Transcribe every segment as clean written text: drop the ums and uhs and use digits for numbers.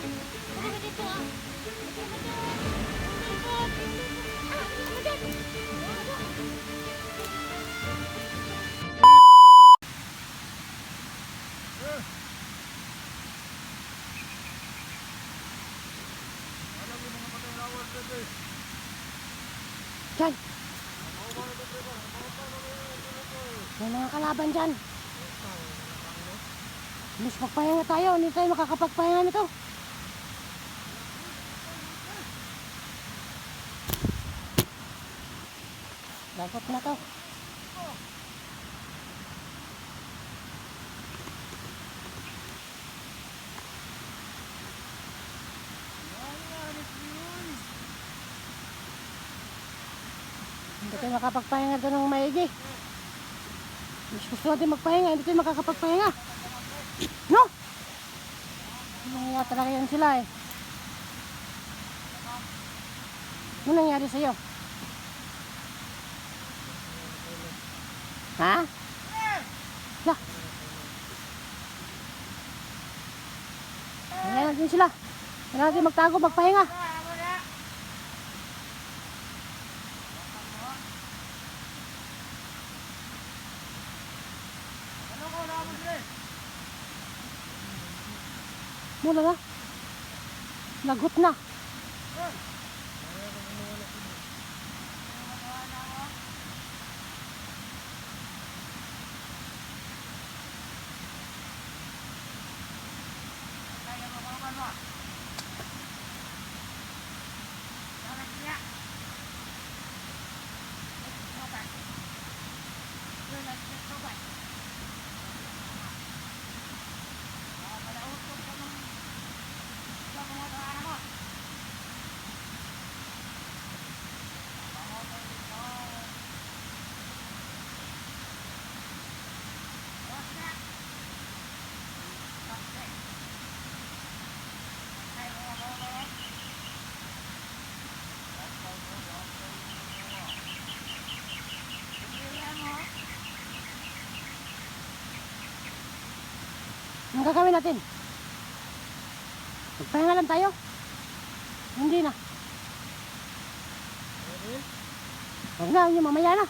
Diyan. May mga kalaban dyan. Mas magpahinga tayo. Hindi tayo makakapagpahinga nito. Dapat na to. Hindi tayo makapagpahinga doon ng maigi. Mas gusto natin magpahinga, hindi tayo makakapagpahinga. No? Nangyaya talaga yan sila eh. Ano nangyari sa'yo? Ha? Ya. Nangyaya natin sila. Kailangan natin magtago, magpahinga. Mula na. Lagot na. Ang gagawin natin? Magpahinga lang tayo? Hindi na. Huwag na, yung mamaya na.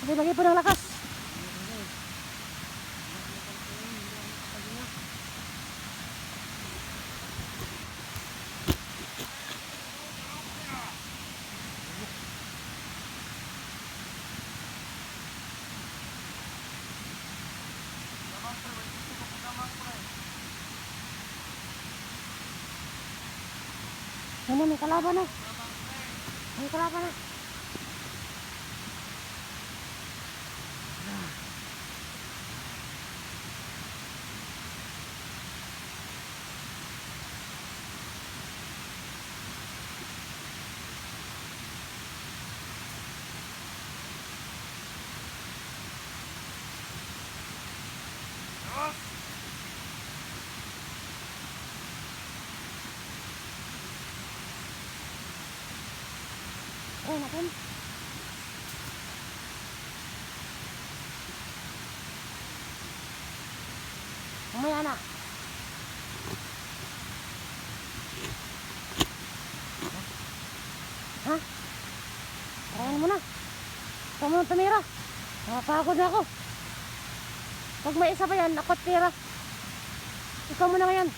Lagay po ng lakas. Ano, may kalaban na. May kalaban na. Oh, natin. Mamaya na. Ha? Parayan mo na. Ikaw mo nang tumira. Nakapagod na ako. Pag may isa pa yan, ako tira. Ikaw mo na ngayon.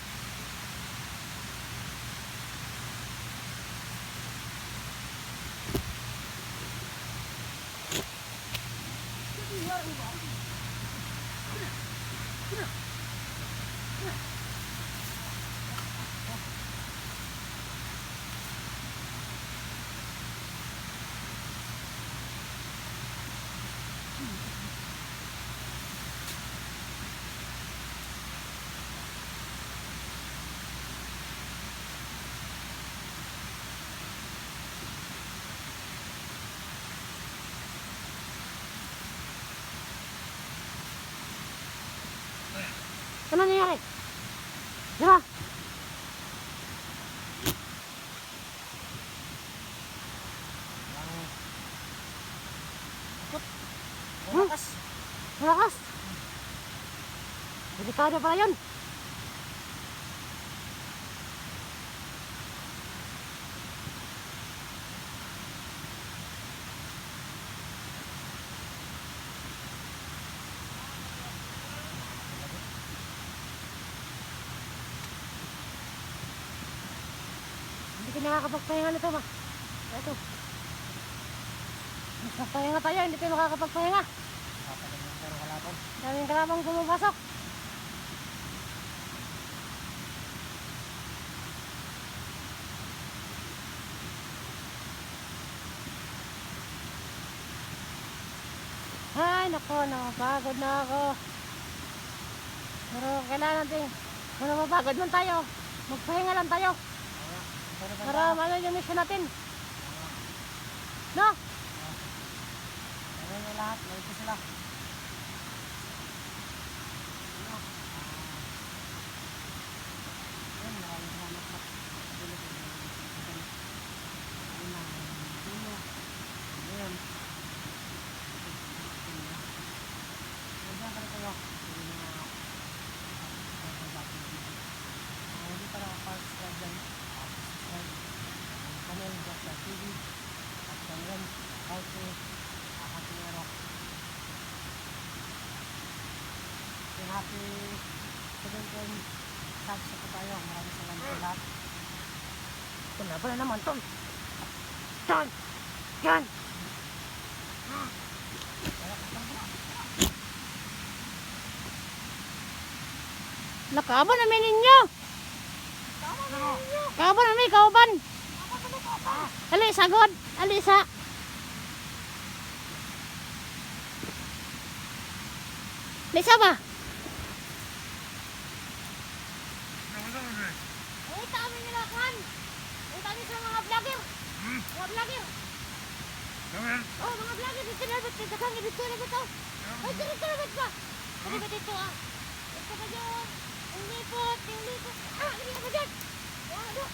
Ano nangyari? Diba? Malakas. Malakas. Delikado pala yun. Hindi nakakapagpahinga nito ba? Ito. Mas magpahinga tayo, hindi tayo makakapagpahinga. Daming kalabang pumapasok. Ay, nako, napagod na ako. Pero kailangan natin, kung napapagod man tayo, magpahinga lang tayo. Para ano yung mission natin. No? Ano yung lahat, ito sila. Maraming salamat po. Hindi para subscribe dyan. Subscribe. Channel Jack TV. At hanggang kasi happy araw. Happy 7th subs po tayo. Maraming salamat sa lahat. Wala na naman, tol. Tol! Yan! Nakaban namin ninyo! Kaban namin, kauban! Ali, sagod! Ali, sa! Lisa ba? Ay, kami nila, Kwan! Ay, kami sa mga vlogger! Mga vlogger! Oh, mga vlogger! Dito na ba't? Dito kami, dito na ba't? Ay, dito na ba't ba? Dito ba dito ah? Dito ba dyan? Yung lipot, yung lipot! Ah, dito ba dyan? Ano?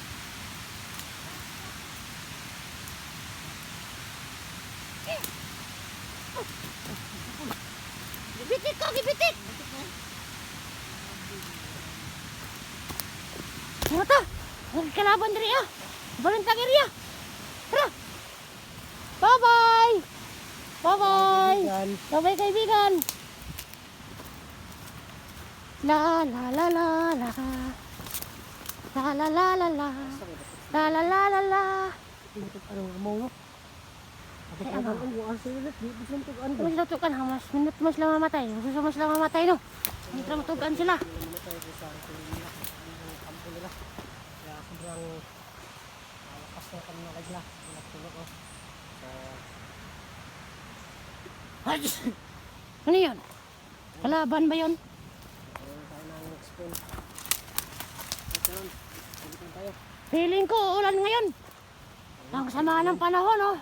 Gibitit ko, gibitit! Ano ta? Nagkalaban diri ah! Balintang area! Tara! Bye-bye! Bye-bye! Bye-bye kaibigan! La la la la la la la la la la la la la la la. Anong mo no? Ay, ano? Mas Tutukan ha, mas lang mamatay. Mas lang mamatay no. Hindi lang matugan sila. kampo nila. Kaya sobrang lakas na kami na kagla. Nagtulog ko. Ay! Ano yun? Kalaban ba yun? Ayun tayo ng spoon. Ito yun. Balikan tayo. Feeling ko ulan ngayon. Ang sama ng panahon oh.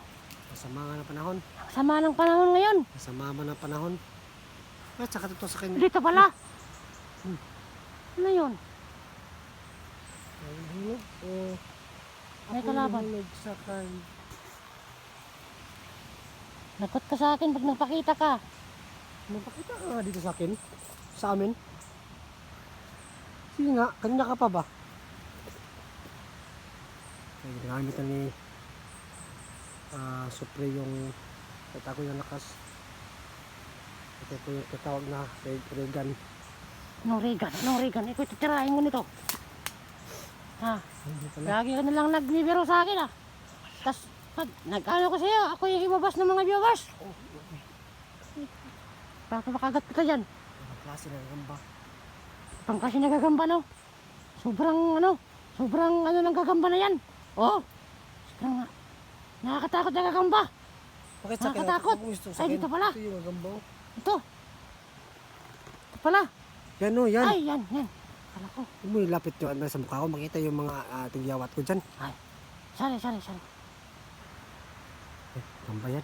Masama nga ng panahon. Ang sama ng panahon ngayon. Masama man ng panahon. At saka ito sa kanya. Dito pala. Ano yun? May hulog o May kalaban. hulog sa kan. Nakot ka sa akin pag nagpakita ka. Magpakita ka nga dito sa akin. Sa amin. Sige nga, kanina ka pa ba? Ay, ginagamit na ni Supre yung tatago yung lakas. Ito po yung tatawag na Regan. Anong Regan? Anong Regan? Ikaw titirahin mo nito. Ha? Hindi pala. Lagi ka nalang nagbibiro sa akin ah. Tapos pag nag-ano ko sa'yo, ako yung ibabas ng mga viewers. Para makagat kita dyan. Ang klase ng gamba. Pang kasi nagagamba no. Sobrang ano ng gagamba na yan. Oh, sobrang nakakatakot na gagamba. Bakit sa akin? Nakakatakot. Ako gusto sa Ay, akin. dito pala. Ito yung gamba. Ito. Ito pala. Yan o, yan. Ay, yan. Kala ko. Huwag mo ilapit yung ano sa mukha ko. Makita yung mga tigyawat ko dyan. Ay, sorry. Gamba yan.